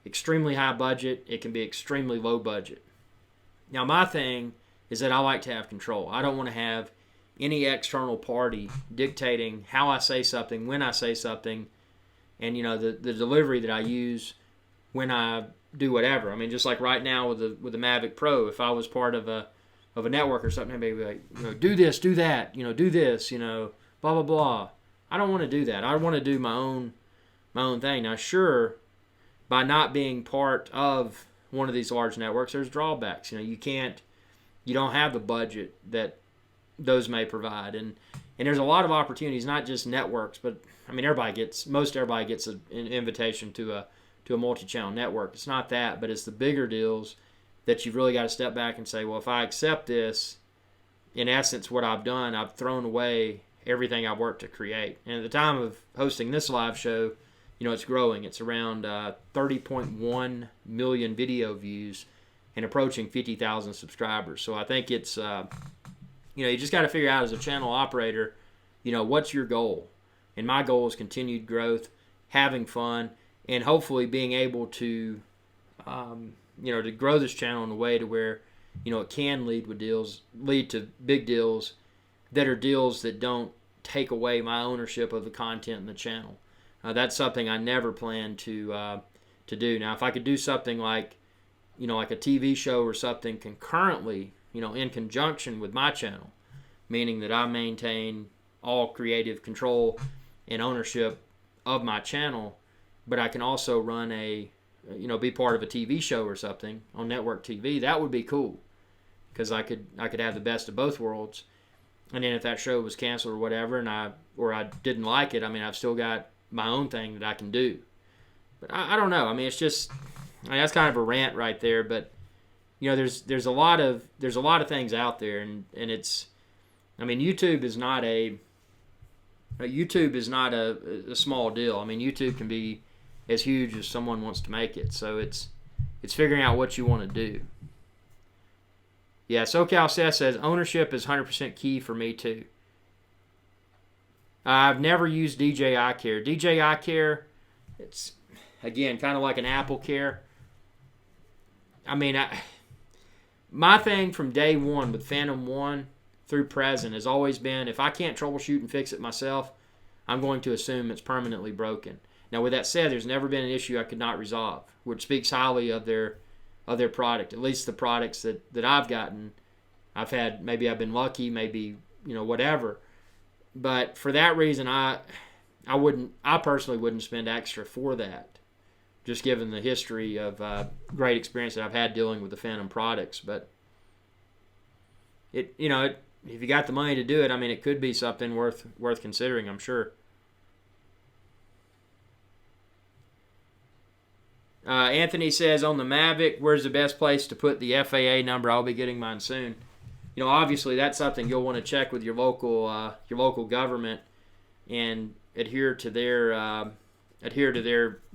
extremely high budget. It can be extremely low budget. Now, my thing is that I like to have control. I don't want to have any external party dictating how I say something, when I say something, and, the delivery that I use when I do whatever. Just like right now with the Mavic Pro, if I was part of a network or something, I'd be like, do this, do that, do this, blah, blah, blah. I don't want to do that. I want to do my own thing. Now, sure, by not being part of one of these large networks, there's drawbacks. You don't have the budget that those may provide, and there's a lot of opportunities, not just networks, but most everybody gets an invitation to a multi-channel network. It's not that, but it's the bigger deals that you've really got to step back and say, well, if I accept this, in essence, what I've done, I've thrown away everything I've worked to create. And at the time of hosting this live show, it's growing. It's around 30.1 million video views and approaching 50,000 subscribers. So I think it's, you just got to figure out as a channel operator, what's your goal? And my goal is continued growth, having fun, and hopefully being able to, to grow this channel in a way to where, it can lead to big deals that are deals that don't take away my ownership of the content in the channel. That's something I never planned to do. Now, if I could do something like a TV show or something concurrently, in conjunction with my channel, meaning that I maintain all creative control and ownership of my channel, but I can also run be part of a TV show or something on network TV, that would be cool, because I could have the best of both worlds. And then if that show was canceled or whatever, and I didn't like it, I've still got my own thing that I can do. But I don't know. It's just, that's kind of a rant right there. But there's a lot of things out there, and it's, YouTube is not a small deal. YouTube can be as huge as someone wants to make it. So it's figuring out what you want to do. Yeah, SoCal Seth says ownership is 100% key for me too. I've never used DJI Care. DJI Care, it's, again, kind of like an Apple Care. My thing from day one with Phantom 1 through present has always been, if I can't troubleshoot and fix it myself, I'm going to assume it's permanently broken. Now, with that said, there's never been an issue I could not resolve, which speaks highly of their product. At least the products that I've gotten, I've had, maybe I've been lucky, maybe, whatever. But for that reason, I personally wouldn't spend extra for that, just given the history of great experience that I've had dealing with the Phantom products. But if you got the money to do it, it could be something worth considering, I'm sure. Anthony says, on the Mavic, where's the best place to put the FAA number? I'll be getting mine soon. Obviously that's something you'll want to check with your local government and adhere to their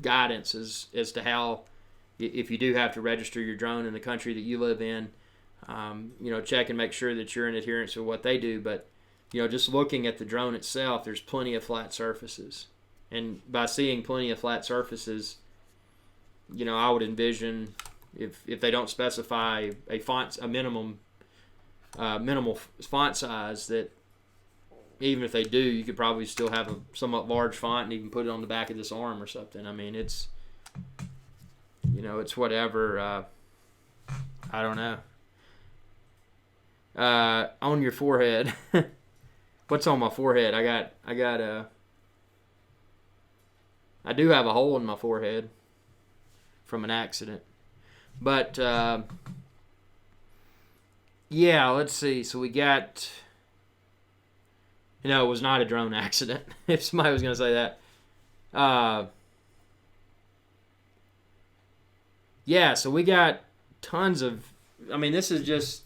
guidance as to how, if you do have to register your drone in the country that you live in, check and make sure that you're in adherence with what they do. But just looking at the drone itself, there's plenty of flat surfaces, and by seeing plenty of flat surfaces, I would envision, if they don't specify a minimal font size, that even if they do, you could probably still have a somewhat large font and even put it on the back of this arm or something. it's whatever. I don't know. On your forehead. What's on my forehead? I do have a hole in my forehead from an accident. But, yeah, let's see. So we got... it was not a drone accident, if somebody was going to say that. Yeah, so we got tons of... this is just...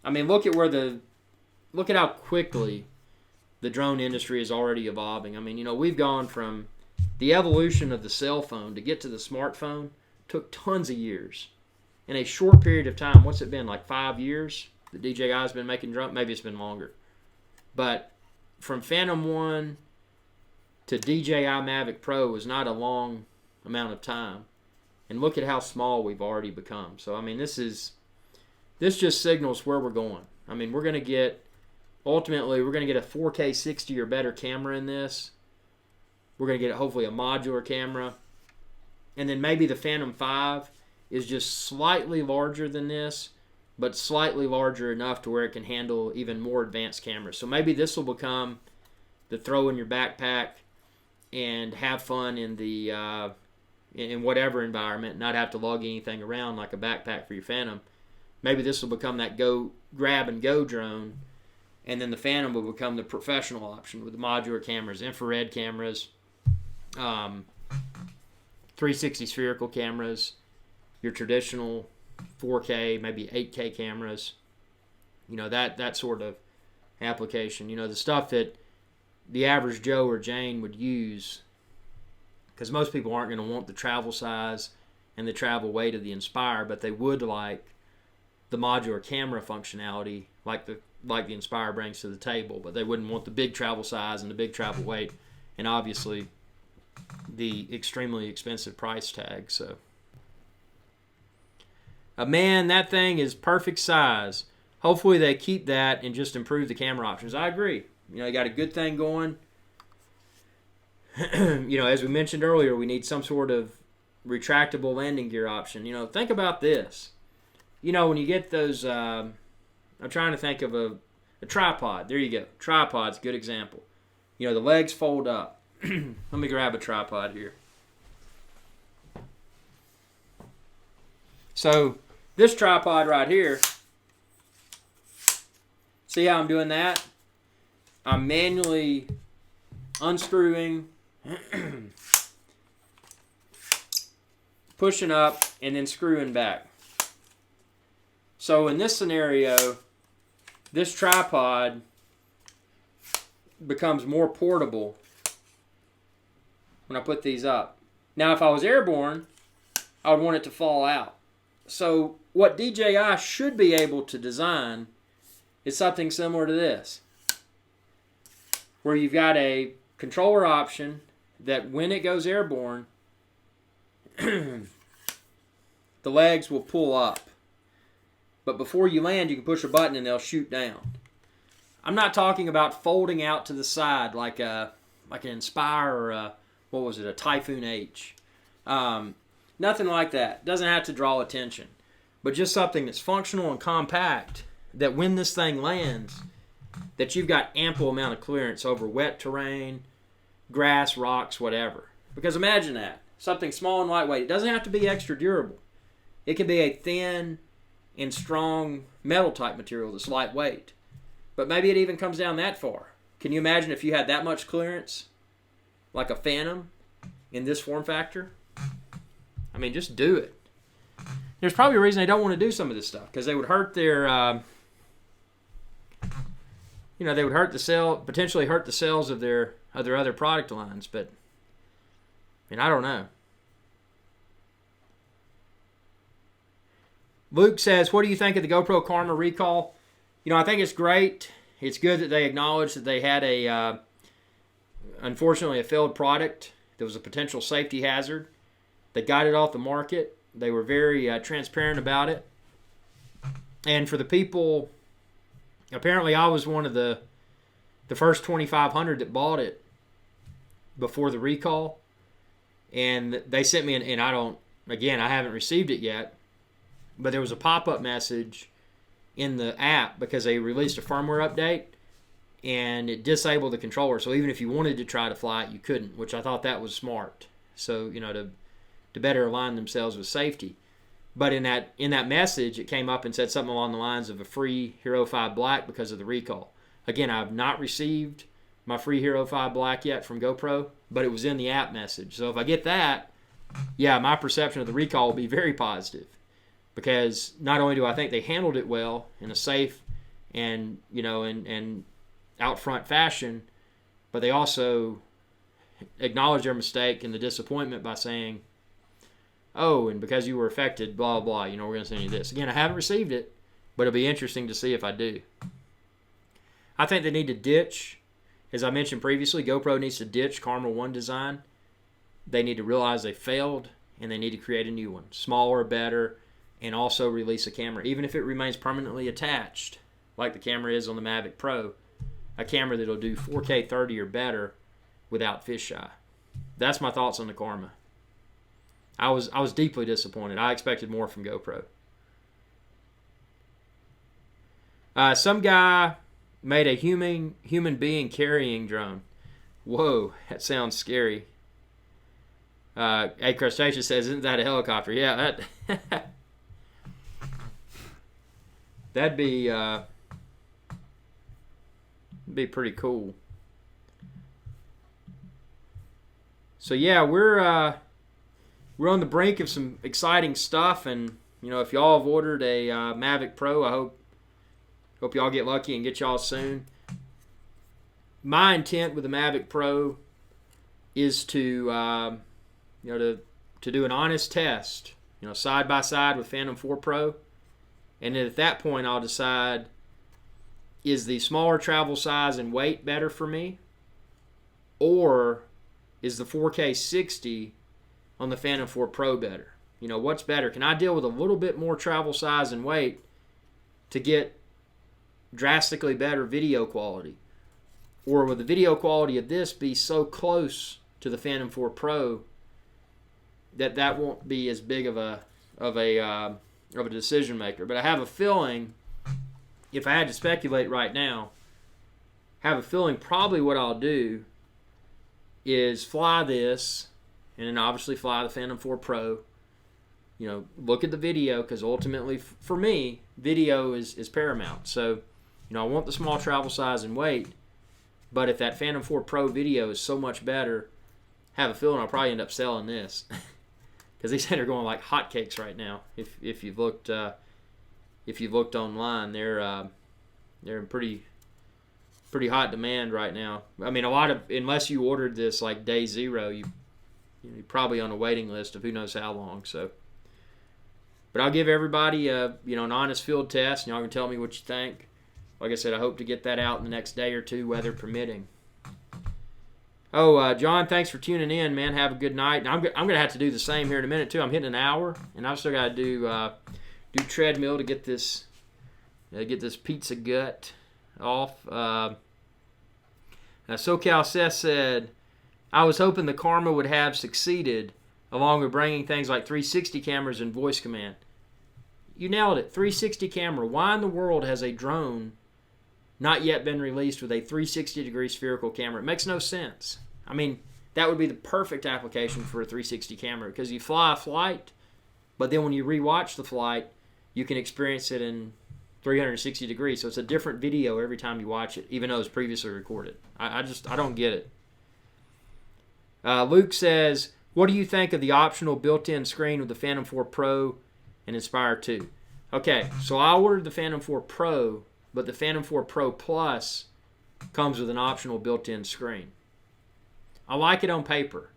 look at how quickly the drone industry is already evolving. We've gone from the evolution of the cell phone to get to the smartphone took tons of years. In a short period of time, what's it been, like 5 years? The DJI's been making drones? Maybe it's been longer. But from Phantom 1 to DJI Mavic Pro was not a long amount of time. And look at how small we've already become. So, this just signals where we're going. We're going to get, ultimately, we're going to get a 4K 60 or better camera in this. We're going to get, hopefully, a modular camera. And then maybe the Phantom 5 is just slightly larger than this, but slightly larger enough to where it can handle even more advanced cameras. So maybe this will become the throw in your backpack and have fun in the in whatever environment, not have to lug anything around like a backpack for your Phantom. Maybe this will become that go grab and go drone, and then the Phantom will become the professional option with the modular cameras, infrared cameras, 360 spherical cameras, your traditional 4K, maybe 8K cameras, that sort of application. The stuff that the average Joe or Jane would use, because most people aren't going to want the travel size and the travel weight of the Inspire, but they would like the modular camera functionality like the Inspire brings to the table, but they wouldn't want the big travel size and the big travel weight, and obviously the extremely expensive price tag. So, man, that thing is perfect size. Hopefully they keep that and just improve the camera options. I agree. You got a good thing going. As we mentioned earlier, we need some sort of retractable landing gear option. Think about this. When you get those, I'm trying to think of a tripod. There you go. Tripod's a good example. The legs fold up. Let me grab a tripod here. So this tripod right here, see how I'm doing that? I'm manually unscrewing, pushing up, and then screwing back. So in this scenario, this tripod becomes more portable when I put these up. Now, if I was airborne, I would want it to fall out. So what DJI should be able to design is something similar to this, where you've got a controller option that when it goes airborne, the legs will pull up. But before you land, you can push a button and they'll shoot down. I'm not talking about folding out to the side like an Inspire or a Typhoon H. Nothing like that. Doesn't have to draw attention. But just something that's functional and compact, that when this thing lands, that you've got ample amount of clearance over wet terrain, grass, rocks, whatever. Because imagine that. Something small and lightweight. It doesn't have to be extra durable. It can be a thin and strong metal type material that's lightweight. But maybe it even comes down that far. Can you imagine if you had that much clearance, like a Phantom, in this form factor? Just do it. There's probably a reason they don't want to do some of this stuff, because they would hurt their, they would potentially hurt the sales of their other product lines. But I don't know. Luke says, what do you think of the GoPro Karma recall? I think it's great. It's good that they acknowledge that they had unfortunately, a failed product. There was a potential safety hazard. They got it off the market. They were very transparent about it. And for the people, apparently I was one of the first 2,500 that bought it before the recall. And they sent me, and I again, I haven't received it yet, but there was a pop-up message in the app because they released a firmware update, and it disabled the controller. So even if you wanted to try to fly it, you couldn't, which I thought that was smart. So, to better align themselves with safety. But in that message, it came up and said something along the lines of a free Hero 5 Black because of the recall. Again, I've not received my free Hero 5 Black yet from GoPro, but it was in the app message. So if I get that, yeah, my perception of the recall will be very positive, because not only do I think they handled it well in a safe and and out front fashion, but they also acknowledge their mistake and the disappointment by saying, oh, and because you were affected, blah, blah, we're going to send you this. Again, I haven't received it, but it'll be interesting to see if I do. I think they need to ditch, as I mentioned previously, GoPro needs to ditch Karma 1 design. They need to realize they failed, and they need to create a new one, smaller, better, and also release a camera, even if it remains permanently attached, like the camera is on the Mavic Pro, a camera that'll do 4K 30 or better without fisheye. That's my thoughts on the Karma. I was deeply disappointed. I expected more from GoPro. Some guy made a human being carrying drone. Whoa, that sounds scary. A Crustaceous says, isn't that a helicopter? Yeah, that'd be pretty cool. So yeah, we're on the brink of some exciting stuff, and if y'all have ordered a Mavic Pro, I hope y'all get lucky and get y'all soon. My intent with the Mavic Pro is to do an honest test, side by side with Phantom 4 Pro, and then at that point I'll decide, is the smaller travel size and weight better for me, or is the 4K 60 on the Phantom 4 Pro better? What's better? Can I deal with a little bit more travel size and weight to get drastically better video quality? Or will the video quality of this be so close to the Phantom 4 Pro that won't be as big of a decision maker? But I have a feeling, if I had to speculate right now, probably what I'll do is fly this, and then obviously fly the Phantom 4 Pro. Look at the video, because ultimately, for me, video is paramount. So, I want the small travel size and weight, but if that Phantom 4 Pro video is so much better, I have a feeling I'll probably end up selling this, because these things are going like hotcakes right now. If you've looked online, they're in pretty hot demand right now. I mean, unless you ordered this like day zero, you're probably on a waiting list of who knows how long. So, but I'll give everybody an honest field test, and y'all can tell me what you think. Like I said, I hope to get that out in the next day or two, weather permitting. Oh, John, thanks for tuning in, man. Have a good night. And I'm gonna have to do the same here in a minute too. I'm hitting an hour, and I've still got to do treadmill to get this pizza gut off. Now, SoCal Seth said, I was hoping the Karma would have succeeded, along with bringing things like 360 cameras and voice command. You nailed it. 360 camera. Why in the world has a drone not yet been released with a 360-degree spherical camera? It makes no sense. I mean, that would be the perfect application for a 360 camera, because you fly a flight, but then when you rewatch the flight, you can experience it in 360 degrees. So it's a different video every time you watch it, even though it's previously recorded. I don't get it. Luke says, what do you think of the optional built-in screen with the Phantom 4 Pro and Inspire 2? Okay, so I ordered the Phantom 4 Pro, but the Phantom 4 Pro Plus comes with an optional built-in screen. I like it on paper.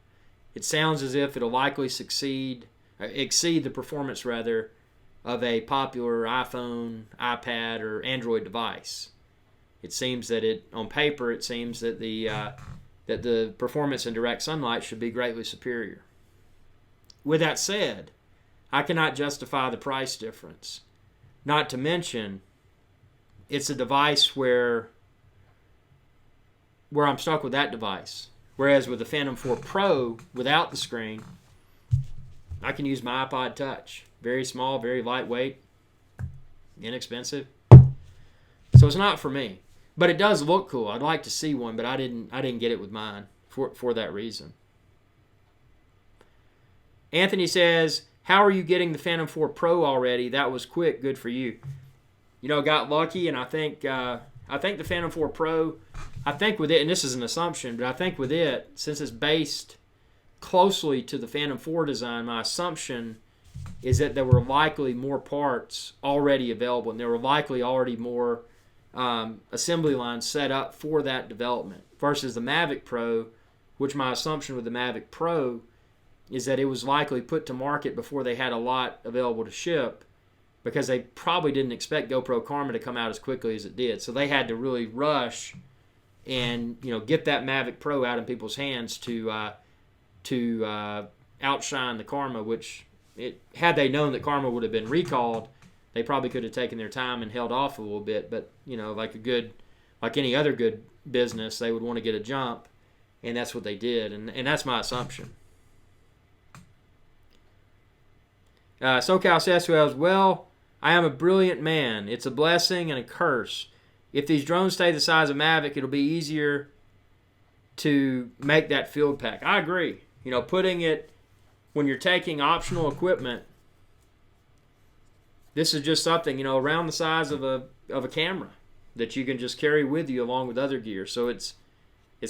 It sounds as if it'll likely exceed the performance, rather, of a popular iPhone, iPad, or Android device. It seems that on paper, it seems that the performance in direct sunlight should be greatly superior. With that said, I cannot justify the price difference. Not to mention, it's a device where I'm stuck with that device. Whereas with the Phantom 4 Pro, without the screen, I can use my iPod Touch. Very small, very lightweight, inexpensive. So it's not for me. But it does look cool. I'd like to see one, but I didn't get it with mine for that reason. Anthony says, how are you getting the Phantom 4 Pro already? That was quick. Good for you. You know, got lucky, and I think the Phantom 4 Pro, I think with it, and this is an assumption, but I think with it, since it's based closely to the Phantom 4 design, my assumption is that there were likely more parts already available, and there were likely already more assembly lines set up for that development versus the Mavic Pro, which my assumption with the Mavic Pro is that it was likely put to market before they had a lot available to ship, because they probably didn't expect GoPro Karma to come out as quickly as it did. So they had to really rush and, you know, get that Mavic Pro out in people's hands to outshine the Karma, which had they known that Karma would have been recalled, they probably could have taken their time and held off a little bit. But, you know, like any other good business, they would want to get a jump, and that's what they did, and that's my assumption. SoCal says, well, I am a brilliant man. It's a blessing and a curse. If these drones stay the size of Mavic, it'll be easier to make that field pack. I agree. You know, putting it, when you're taking optional equipment, this is just something, you know, around the size of a camera that you can just carry with you along with other gear. So it's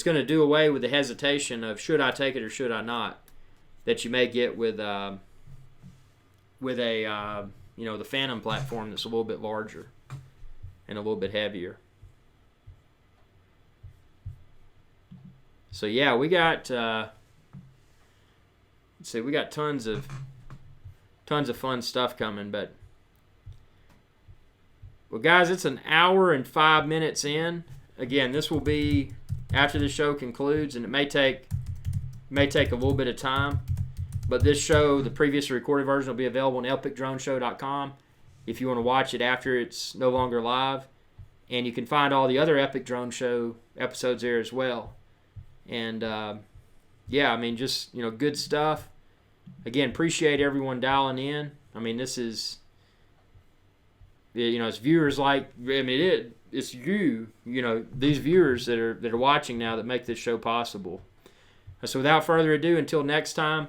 going to do away with the hesitation of should I take it or should I not that you may get with a you know, the Phantom platform that's a little bit larger and a little bit heavier. So yeah, we got we got tons of fun stuff coming. But well, guys, it's an hour and 5 minutes in. Again, this will be after the show concludes, and it may take a little bit of time. But this show, the previous recorded version, will be available on epicdroneshow.com if you want to watch it after it's no longer live. And you can find all the other Epic Drone Show episodes there as well. And, yeah, I mean, just, you know, good stuff. Again, appreciate everyone dialing in. I mean, this is, you know, it's viewers like, I mean, it's you know, these viewers that are watching now that make this show possible. So without further ado, until next time,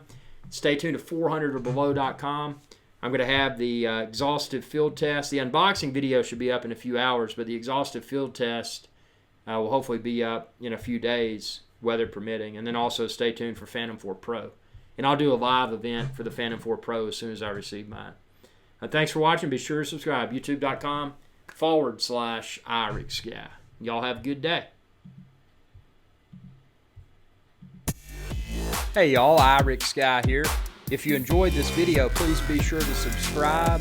stay tuned to 400orbelow.com. I'm going to have the exhaustive field test. The unboxing video should be up in a few hours, but the exhaustive field test will hopefully be up in a few days, weather permitting. And then also stay tuned for Phantom 4 Pro. And I'll do a live event for the Phantom 4 Pro as soon as I receive mine. Thanks for watching. Be sure to subscribe. YouTube.com/IrixGuy. Y'all have a good day. Hey y'all, IrixGuy here. If you enjoyed this video, please be sure to subscribe,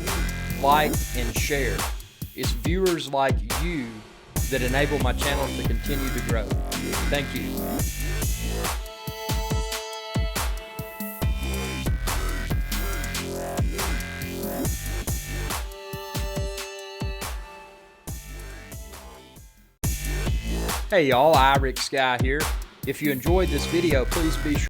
like, and share. It's viewers like you that enable my channel to continue to grow. Thank you. Hey y'all, IrixGuy here. If you enjoyed this video, please be sure